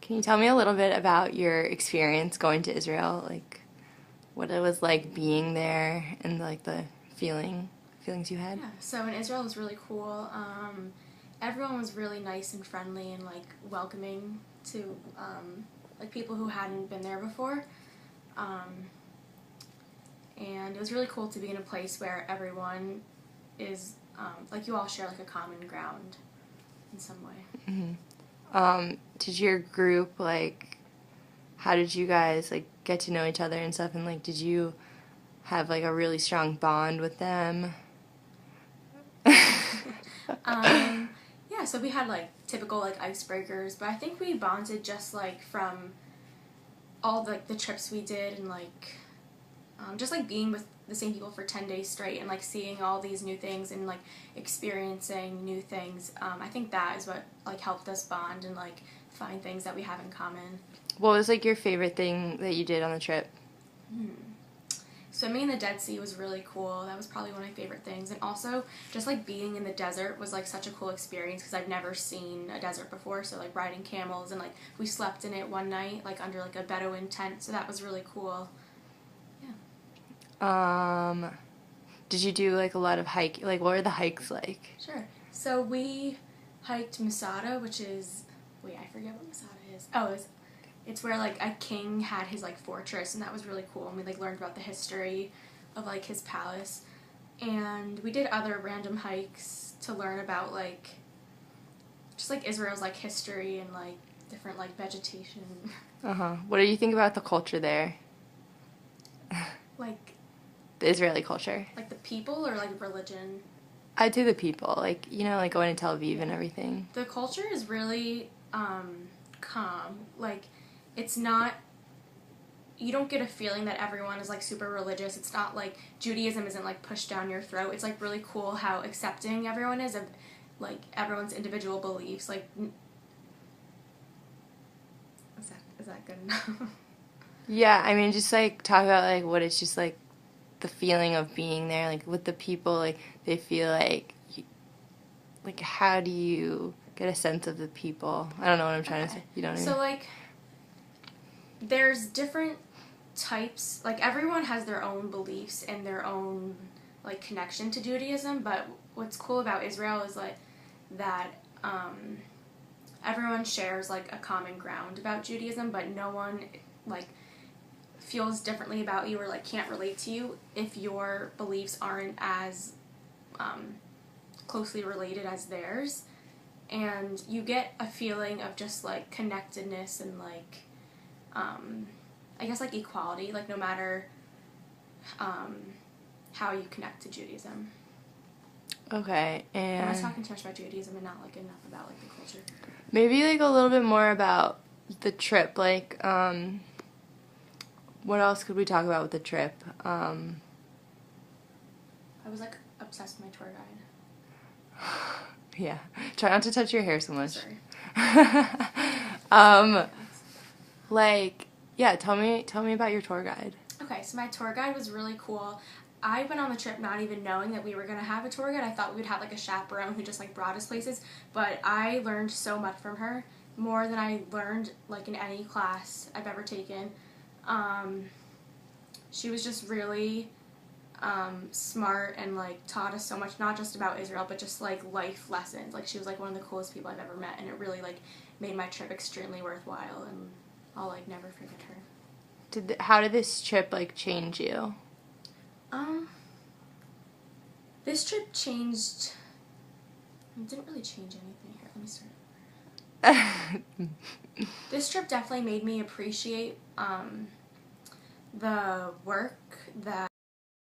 Can you tell me a little bit about your experience going to Israel? Like what it was like being there and like the feelings you had? Yeah, so in Israel it was really cool. Everyone was really nice and friendly and like welcoming to like people who hadn't been there before. Um, and it was really cool to be in a place where everyone is like you all share like a common ground in some way. Did your group like how did you guys like get to know each other and stuff and like did you have like a really strong bond with them? um, yeah, so we had like typical like icebreakers, but I think we bonded just like from all like the trips we did and like just like being with the same people for 10 days straight and like seeing all these new things and like experiencing new things. I think that is what like helped us bond and like find things that we have in common. What was like your favorite thing that you did on the trip? Swimming in the Dead Sea was really cool. That was probably one of my favorite things. And also, just like being in the desert was like such a cool experience because I've never seen a desert before. So like riding camels and like we slept in it one night like under like a Bedouin tent. So that was really cool. Um, did you do like a lot of hiking? Like what were the hikes like? Sure. So we hiked Masada, which is wait, I forget what Masada is. Oh, it's where like a king had his like fortress, and that was really cool. And we like learned about the history of like his palace, and we did other random hikes to learn about like just like Israel's like history and like different like vegetation. Uh-huh. What do you think about the culture there? Like The Israeli culture? like the people or like religion. I'd say the people, like, you know, like going to Tel Aviv and Yeah. everything. The culture is really calm. Like it's not you don't get a feeling that everyone is like super religious. It's not like Judaism isn't like pushed down your throat. It's like really cool how accepting everyone is of like everyone's individual beliefs. Like is that good enough? Yeah, I mean, just like talk about like what it's just like the feeling of being there, like with the people, like they feel like, like how do you get a sense of the people? I don't know what I'm trying to say. You know what I mean? So like there's different types, like everyone has their own beliefs and their own like connection to Judaism, but what's cool about Israel is like that everyone shares like a common ground about Judaism, but no one like feels differently about you or like can't relate to you if your beliefs aren't as closely related as theirs, and you get a feeling of just like connectedness and like I guess like equality, like no matter how you connect to Judaism. Okay, Am I and talking too much about Judaism and not like enough about like the culture? maybe like a little bit more about the trip. Like, what else could we talk about with the trip? I was like obsessed with my tour guide. Yeah, try not to touch your hair so much. Sorry. um, like, yeah, tell me about your tour guide. Okay, so my tour guide was really cool. I went on the trip not even knowing that we were going to have a tour guide. I thought we would have like a chaperone who just like brought us places, but I learned so much from her, more than I learned like in any class I've ever taken. She was just really smart and like taught us so much, not just about Israel, but just like life lessons. Like she was like one of the coolest people I've ever met, and it really like made my trip extremely worthwhile, and I'll like never forget her. How did this trip like change you? Um, this trip changed. It didn't really change anything. Here, let me start. This trip definitely made me appreciate the work that